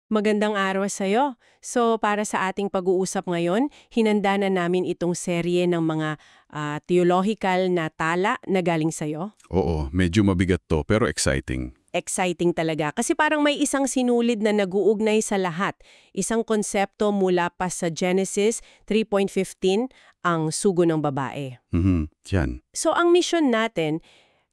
Magandang araw sa'yo. So, para sa ating pag-uusap ngayon, hinanda na namin itong serye ng mga theological na tala na galing sa'yo. Oo, medyo mabigat to pero exciting. Exciting talaga kasi parang may isang sinulid na naguugnay sa lahat. Isang konsepto mula pa sa Genesis 3.15, ang sugo ng babae. Yan. So, ang mission natin,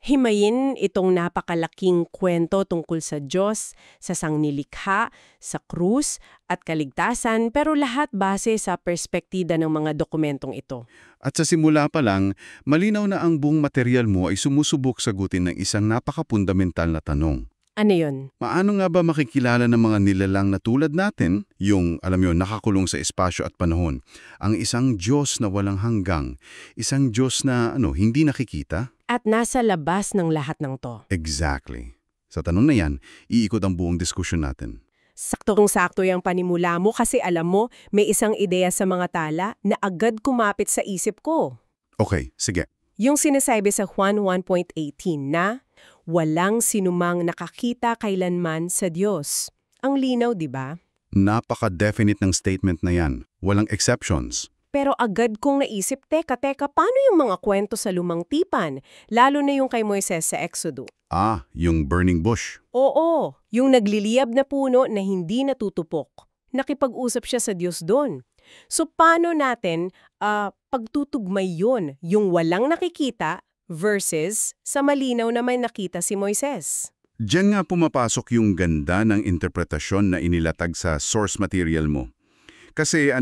himayin itong napakalaking kwento tungkol sa Diyos, sa sangnilikha, sa krus, at kaligtasan, pero lahat base sa perspektida ng mga dokumentong ito. At sa simula pa lang, malinaw na ang buong material mo ay sumusubok sagutin ng isang napakapundamental na tanong. Ano yun? Paano nga ba makikilala ng mga nilalang na tulad natin, yung, alam mo, nakakulong sa espasyo at panahon, ang isang Diyos na walang hanggang, isang Diyos na hindi nakikita? At nasa labas ng lahat ng to. Exactly. Sa tanong na yan, iikot ang buong diskusyon natin. Saktong-sakto yung panimula mo kasi alam mo, may isang ideya sa mga tala na agad kumapit sa isip ko. Okay, sige. Yung sinasabi sa Juan 1.18 na, walang sinumang nakakita kailanman sa Diyos. Ang linaw, di ba? Napaka-definite ng statement na yan. Walang exceptions. Pero agad kong naisip, teka, paano yung mga kwento sa lumang tipan? Lalo na yung kay Moises sa Exodo. Yung burning bush. Oo, yung nagliliyab na puno na hindi natutupok. Nakipag-usap siya sa Diyos doon. So paano natin pagtutugmay yun, yung walang nakikita versus sa malinaw na may nakita si Moises? Diyan nga pumapasok yung ganda ng interpretasyon na inilatag sa source material mo. Kasi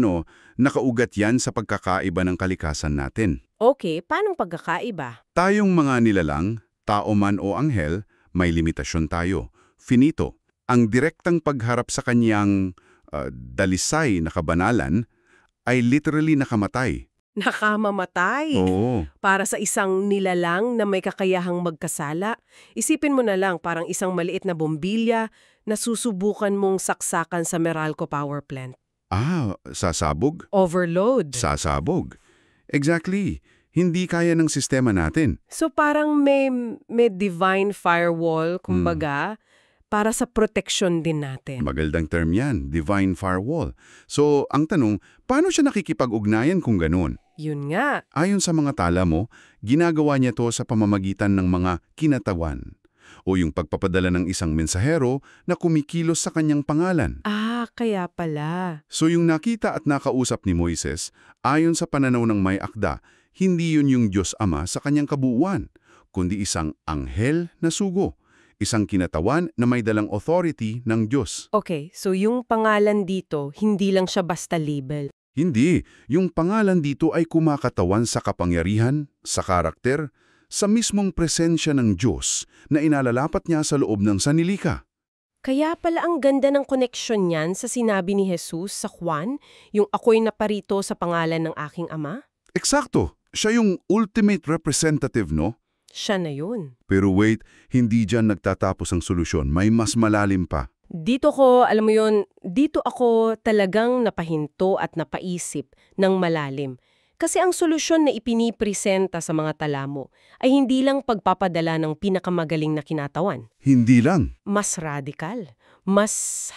nakaugat yan sa pagkakaiba ng kalikasan natin. Okay, paanong pagkakaiba? Tayong mga nilalang, tao man o anghel, may limitasyon tayo. Finito. Ang direktang pagharap sa kanyang dalisay na kabanalan ay literally nakamatay. Nakamamatay. Oo. Para sa isang nilalang na may kakayahang magkasala, isipin mo na lang parang isang maliit na bombilya na susubukan mong saksakan sa Meralco Power Plant. Sasabog? Overload. Sasabog. Exactly. Hindi kaya ng sistema natin. So parang may divine firewall, kumbaga, para sa protection din natin. Magandang term yan, divine firewall. So, ang tanong, paano siya nakikipag-ugnayan kung ganun? Yun nga. Ayon sa mga tala mo, ginagawa niya to sa pamamagitan ng mga kinatawan o yung pagpapadala ng isang mensahero na kumikilos sa kanyang pangalan. Kaya pala. So yung nakita at nakausap ni Moises, ayon sa pananaw ng may akda, hindi yun yung Diyos Ama sa kanyang kabuuan, kundi isang anghel na sugo, isang kinatawan na may dalang authority ng Diyos. Okay, so yung pangalan dito, hindi lang siya basta label. Hindi, yung pangalan dito ay kumakatawan sa kapangyarihan, sa karakter, sa mismong presensya ng Diyos na inalalapat niya sa loob ng sanilika. Kaya pala ang ganda ng koneksyon niyan sa sinabi ni Jesus sa Juan, yung ako'y naparito sa pangalan ng aking Ama? Eksakto, siya yung ultimate representative, no? Siya na yun. Pero wait, hindi dyan nagtatapos ang solusyon, may mas malalim pa. Dito ako talagang napahinto at napaisip ng malalim. Kasi ang solusyon na ipinipresenta sa mga tala mo ay hindi lang pagpapadala ng pinakamagaling na kinatawan. Hindi lang. Mas radikal. Mas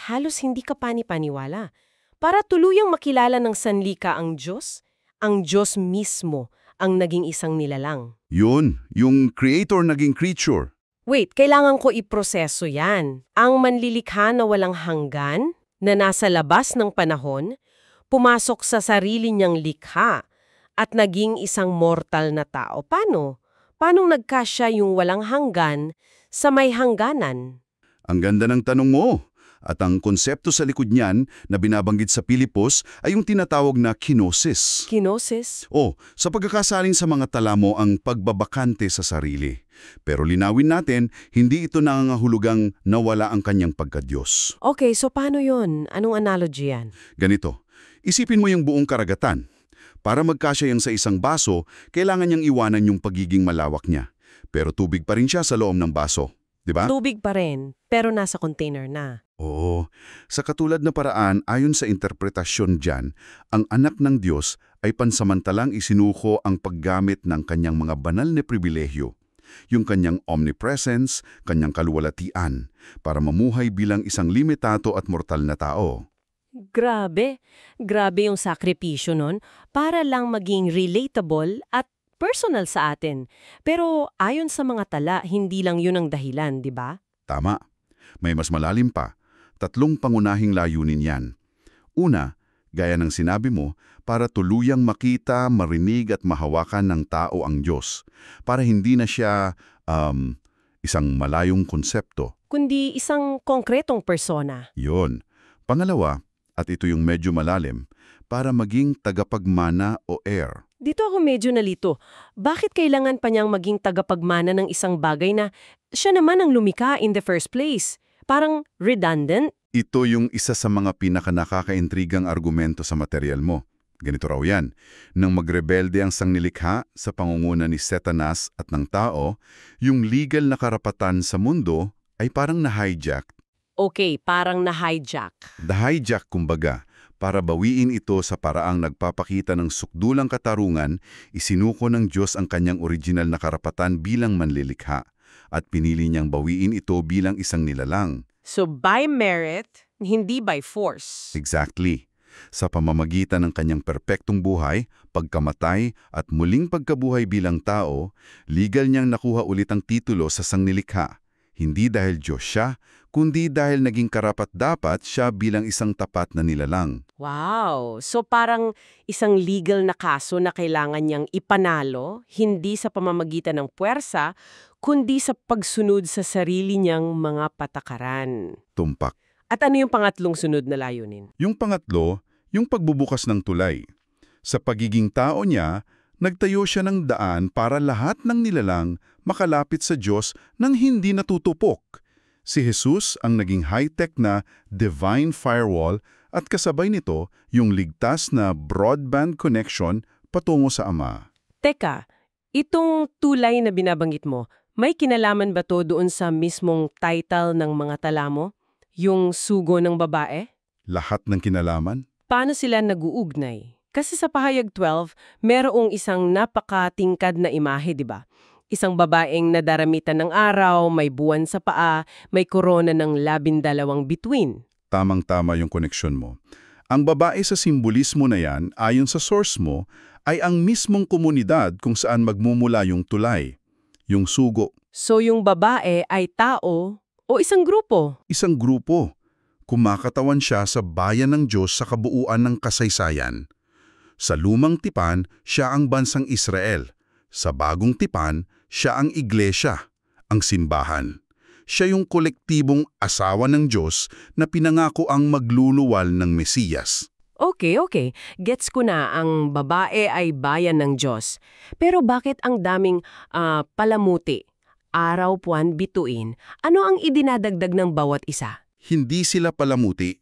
halos hindi ka pani-paniwala. Para tuluyang makilala ng sanlika ang Diyos mismo ang naging isang nilalang. Yun, yung creator naging creature. Wait, kailangan ko iproseso yan. Ang manlilikha na walang hanggan, na nasa labas ng panahon, pumasok sa sarili niyang likha, at naging isang mortal na tao. Paano? Paanong nagkasya yung walang hanggan sa may hangganan? Ang ganda ng tanong mo. At ang konsepto sa likod niyan na binabanggit sa Pilipos ay yung tinatawag na kinosis. Kinosis? Sa pagkakasaling sa mga tala mo ang pagbabakante sa sarili. Pero linawin natin, hindi ito nangangahulugang nawala ang kanyang pagkadyos. Okay, so paano yon? Anong analogy yan? Ganito, isipin mo yung buong karagatan. Para magkasya yang sa isang baso, kailangan niyang iwanan yung pagiging malawak niya. Pero tubig pa rin siya sa loob ng baso. Diba? Tubig pa rin, pero nasa container na. Oo. Sa katulad na paraan, ayon sa interpretasyon dyan, ang anak ng Diyos ay pansamantalang isinuko ang paggamit ng kanyang mga banal na pribilehyo. yung kanyang omnipresence, kanyang kaluwalhatian, para mamuhay bilang isang limitado at mortal na tao. Grabe. Grabe yung sakripisyo nun para lang maging relatable at personal sa atin. Pero ayon sa mga tala, hindi lang yun ang dahilan, di ba? Tama. May mas malalim pa. 3 pangunahing layunin yan. Una, gaya ng sinabi mo, para tuluyang makita, marinig at mahawakan ng tao ang Diyos. Para hindi na siya isang malayong konsepto. Kundi isang konkretong persona. Yon. Pangalawa, at ito yung medyo malalim, para maging tagapagmana o heir. Dito ako medyo nalito. Bakit kailangan pa niyang maging tagapagmana ng isang bagay na siya naman ang lumikha in the first place? Parang redundant? Ito yung isa sa mga pinakanakakaintrigang argumento sa material mo. Ganito raw yan. Nang magrebelde ang sangnilikha sa pangunguna ni Satanas at ng tao, yung legal na karapatan sa mundo ay parang na-hijack. Okay, parang na-hijack. Na-hijack kumbaga, para bawiin ito sa paraang nagpapakita ng sukdulang katarungan, isinuko ng Diyos ang kanyang original na karapatan bilang manlilikha at pinili niyang bawiin ito bilang isang nilalang. So by merit, hindi by force. Exactly. Sa pamamagitan ng kanyang perpektong buhay, pagkamatay at muling pagkabuhay bilang tao, legal niyang nakuha ulit ang titulo sa sangnilikha. Hindi dahil Diyos siya, kundi dahil naging karapat-dapat siya bilang isang tapat na nilalang. Wow! So parang isang legal na kaso na kailangan niyang ipanalo, hindi sa pamamagitan ng puwersa, kundi sa pagsunod sa sarili niyang mga patakaran. Tumpak. At ano yung pangatlong sunod na layunin? Yung pangatlo, yung pagbubukas ng tulay. Sa pagiging tao niya, nagtayo siya ng daan para lahat ng nilalang makalapit sa Diyos nang hindi natutupok. Si Jesus ang naging high-tech na divine firewall at kasabay nito yung ligtas na broadband connection patungo sa Ama. Teka, itong tulay na binabanggit mo, may kinalaman ba to doon sa mismong title ng mga tala mo? Yung sugo ng babae? Lahat ng kinalaman? Paano sila nag-uugnay? Kasi sa pahayag 12, merong isang napakatingkad na imahe, di ba? Isang babaeng nadaramitan ng araw, may buwan sa paa, may korona ng 12 bituin. Tamang-tama yung koneksyon mo. Ang babae sa simbolismo na yan, ayon sa source mo, ay ang mismong komunidad kung saan magmumula yung tulay, yung sugo. So yung babae ay tao o isang grupo? Isang grupo. Kumakatawan siya sa bayan ng Diyos sa kabuuan ng kasaysayan. Sa lumang tipan, siya ang bansang Israel. Sa bagong tipan, siya ang iglesia, ang simbahan. Siya yung kolektibong asawa ng Diyos na pinangako ang magluluwal ng Mesiyas. Okay. Gets ko na ang babae ay bayan ng Diyos. Pero bakit ang daming palamuti, araw, buwan, bituin? Ano ang idinadagdag ng bawat isa? Hindi sila palamuti.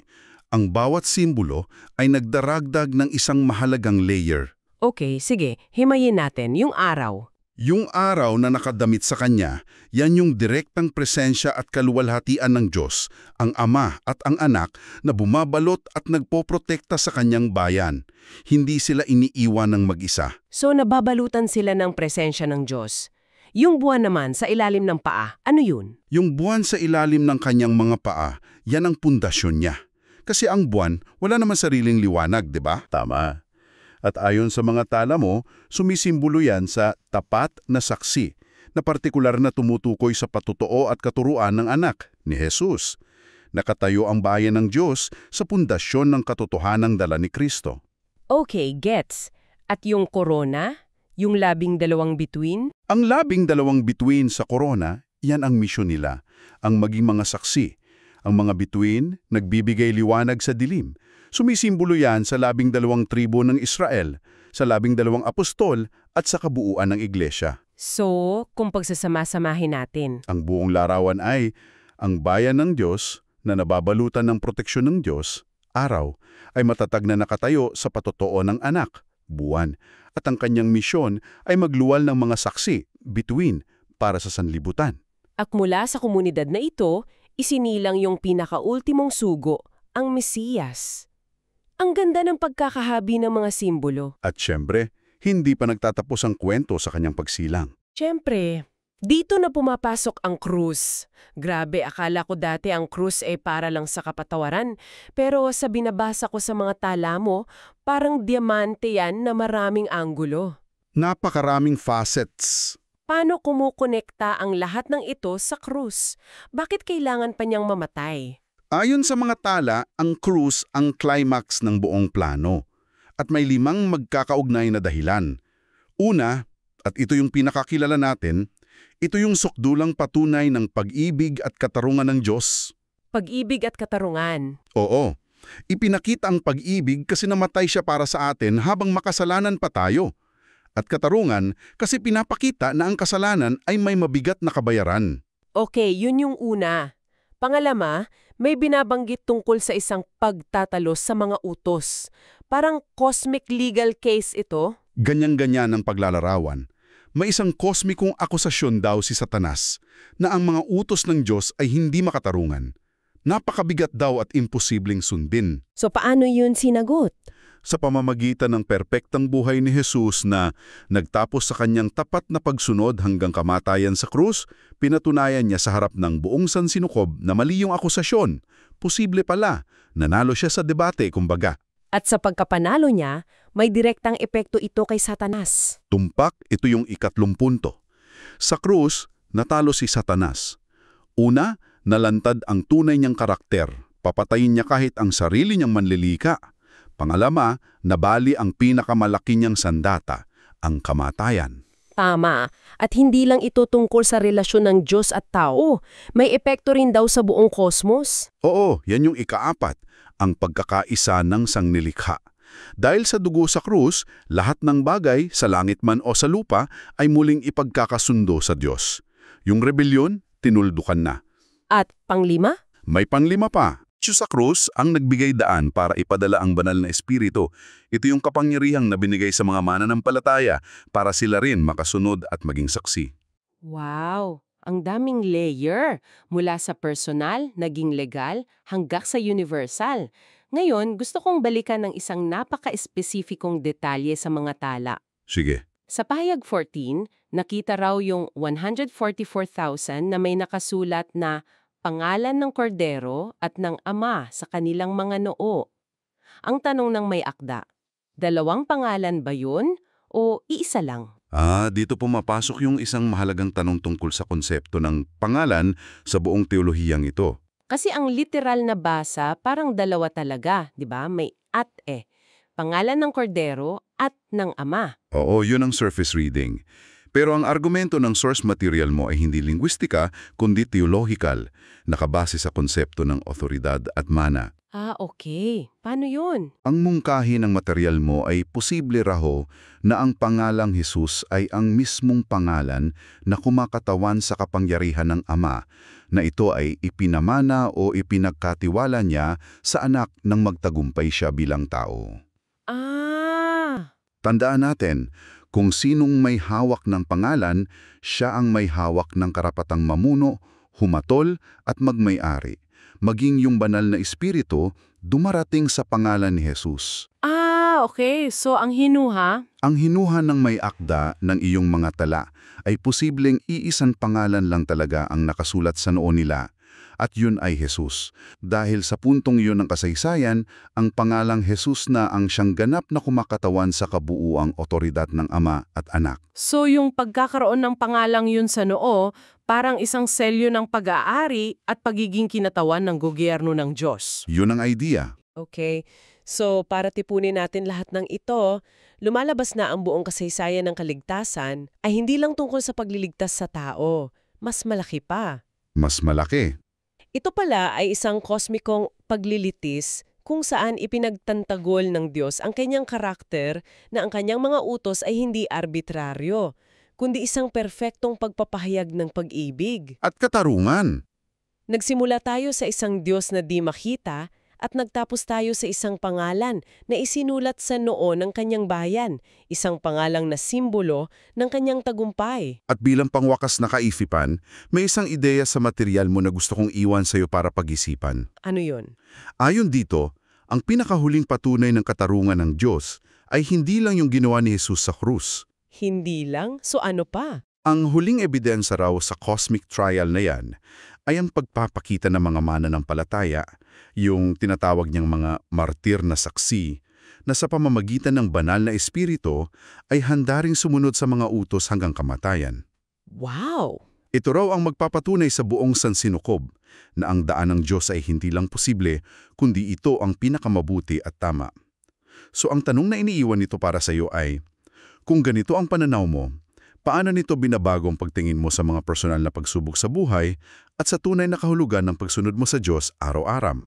Ang bawat simbolo ay nagdaragdag ng isang mahalagang layer. Okay, sige. Himayin natin yung araw. Yung araw na nakadamit sa kanya, yan yung direktang presensya at kaluwalhatian ng Diyos, ang Ama at ang Anak na bumabalot at nagpoprotekta sa kanyang bayan. Hindi sila iniiwan ng mag-isa. So nababalutan sila ng presensya ng Diyos. Yung buwan naman sa ilalim ng paa, ano yun? Yung buwan sa ilalim ng kanyang mga paa, yan ang pundasyon niya. Kasi ang buwan, wala naman sariling liwanag, di ba? Tama. At ayon sa mga tala mo, sumisimbolo yan sa tapat na saksi, na partikular na tumutukoy sa patotoo at katuruan ng anak, ni Jesus. Nakatayo ang bayan ng Diyos sa pundasyon ng katotohanang dala ni Kristo. Okay, gets. At yung korona? Yung 12 bituin? Ang 12 bituin sa korona, yan ang misyon nila, ang maging mga saksi. Ang mga bituin, nagbibigay liwanag sa dilim. Sumisimbolo yan sa 12 tribo ng Israel, sa 12 apostol at sa kabuuan ng iglesia. So, kung pagsasama-samahin natin. Ang buong larawan ay, ang bayan ng Diyos na nababalutan ng proteksyon ng Diyos, araw, ay matatag na nakatayo sa patotoo ng anak, buwan, at ang kanyang misyon ay magluwal ng mga saksi, bituin, para sa sanlibutan. At mula sa komunidad na ito, isinilang yung pinakaultimong sugo, ang Mesiyas. Ang ganda ng pagkakahabi ng mga simbolo. At syempre, hindi pa nagtatapos ang kwento sa kanyang pagsilang. Siyempre, Dito na pumapasok ang krus. Grabe, akala ko dati ang krus ay para lang sa kapatawaran. Pero sa binabasa ko sa mga tala mo, parang diamante yan na maraming anggulo. Napakaraming facets. Paano kumukonekta ang lahat ng ito sa krus? Bakit kailangan pa niyang mamatay? Ayon sa mga tala, ang krus ang climax ng buong plano. At may 5 magkakaugnay na dahilan. Una, at ito yung pinakakilala natin, ito yung sukdulang patunay ng pag-ibig at katarungan ng Diyos. Pag-ibig at katarungan. Oo, ipinakita ang pag-ibig kasi namatay siya para sa atin habang makasalanan pa tayo. At katarungan kasi pinapakita na ang kasalanan ay may mabigat na kabayaran. Okay, yun yung una. Pangalama, may binabanggit tungkol sa isang pagtatalo sa mga utos. Parang cosmic legal case ito. Ganyan-ganyan ang paglalarawan. May isang kosmikong akusasyon daw si Satanas na ang mga utos ng Diyos ay hindi makatarungan. Napakabigat daw at imposibleng sundin. So paano yun sinagot? Sa pamamagitan ng perpektang buhay ni Jesus na nagtapos sa kanyang tapat na pagsunod hanggang kamatayan sa krus, pinatunayan niya sa harap ng buong sansinukob na mali yung akusasyon. Posible pala, nanalo siya sa debate kumbaga. At sa pagkapanalo niya, may direktang epekto ito kay Satanas. Tumpak, ito yung 3 punto. Sa krus, natalo si Satanas. Una, nalantad ang tunay niyang karakter. Papatayin niya kahit ang sarili niyang manlilika. Pangalawa, nabali ang pinakamalaki niyang sandata, ang kamatayan. Tama. At hindi lang ito tungkol sa relasyon ng Diyos at tao. May epekto rin daw sa buong kosmos. Oo, yan yung 4, ang pagkakaisa ng sangnilikha. Dahil sa dugo sa krus, lahat ng bagay, sa langit man o sa lupa, ay muling ipagkakasundo sa Diyos. Yung rebelyon, tinuldukan na. At panglima? May panglima pa. Diyos sa krus ang nagbigay daan para ipadala ang banal na espiritu. Ito yung kapangyarihang na binigay sa mga mananampalataya para sila rin makasunod at maging saksi. Wow! Ang daming layer. Mula sa personal, naging legal, hanggang sa universal. Ngayon, gusto kong balikan ng isang napaka-espesifikong detalye sa mga tala. Sige. Sa pahayag 14, nakita raw yung 144,000 na may nakasulat na pangalan ng kordero at ng ama sa kanilang mga noo. Ang tanong ng may akda, 2 pangalan ba yun o iisa lang? Dito pumapasok yung isang mahalagang tanong tungkol sa konsepto ng pangalan sa buong teolohiyang ito. Kasi ang literal na basa parang 2 talaga, di ba? May at eh. Pangalan ng kordero at ng ama. Oo, yun ang surface reading. Pero ang argumento ng source material mo ay hindi linguistika, kundi theological, nakabase sa konsepto ng otoridad at mana. Okay. Paano yun? Ang mungkahi ng material mo ay posible raho na ang pangalang Jesus ay ang mismong pangalan na kumakatawan sa kapangyarihan ng Ama, na ito ay ipinamana o ipinagkatiwala niya sa anak nang magtagumpay siya bilang tao. Tandaan natin, kung sinong may hawak ng pangalan, siya ang may hawak ng karapatang mamuno, humatol at magmay-ari. Maging yung banal na espiritu, dumarating sa pangalan ni Jesus. Okay. So ang hinuha? Ang hinuha ng may akda ng iyong mga tala ay posibleng iisang pangalan lang talaga ang nakasulat sa noo nila. At yun ay Jesus. Dahil sa puntong yun ng kasaysayan, ang pangalang Jesus na ang siyang ganap na kumakatawan sa kabuuang otoridad ng Ama at Anak. So yung pagkakaroon ng pangalang yun sa noo, parang isang selyo ng pag-aari at pagiging kinatawan ng gobyerno ng Diyos. Yun ang idea. Okay. So para tipunin natin lahat ng ito, lumalabas na ang buong kasaysayan ng kaligtasan ay hindi lang tungkol sa pagliligtas sa tao. Mas malaki pa. Mas malaki. Ito pala ay isang kosmikong paglilitis kung saan ipinagtantagol ng Diyos ang kanyang karakter na ang kanyang mga utos ay hindi arbitraryo, kundi isang perpektong pagpapahayag ng pag-ibig. At katarungan. Nagsimula tayo sa isang Diyos na di makita at nagtapos tayo sa isang pangalan na isinulat sa noo ng kanyang bayan, isang pangalang na simbolo ng kanyang tagumpay. At bilang pangwakas na kaisipan, may isang ideya sa material mo na gusto kong iwan sa'yo para pag-isipan. Ano yun? Ayon dito, ang pinakahuling patunay ng katarungan ng Diyos ay hindi lang yung ginawa ni Jesus sa krus. Hindi lang? So ano pa? Ang huling ebidensya raw sa cosmic trial na yan ay ang pagpapakita ng mga mananampalataya, yung tinatawag niyang mga martir na saksi, na sa pamamagitan ng banal na espiritu ay handa ring sumunod sa mga utos hanggang kamatayan. Wow! Ito raw ang magpapatunay sa buong sansinukob na ang daan ng Diyos ay hindi lang posible, kundi ito ang pinakamabuti at tama. So ang tanong na iniiwan nito para sa iyo ay, kung ganito ang pananaw mo, paano nito binabago ang pagtingin mo sa mga personal na pagsubok sa buhay at sa tunay na kahulugan ng pagsunod mo sa Diyos araw-araw?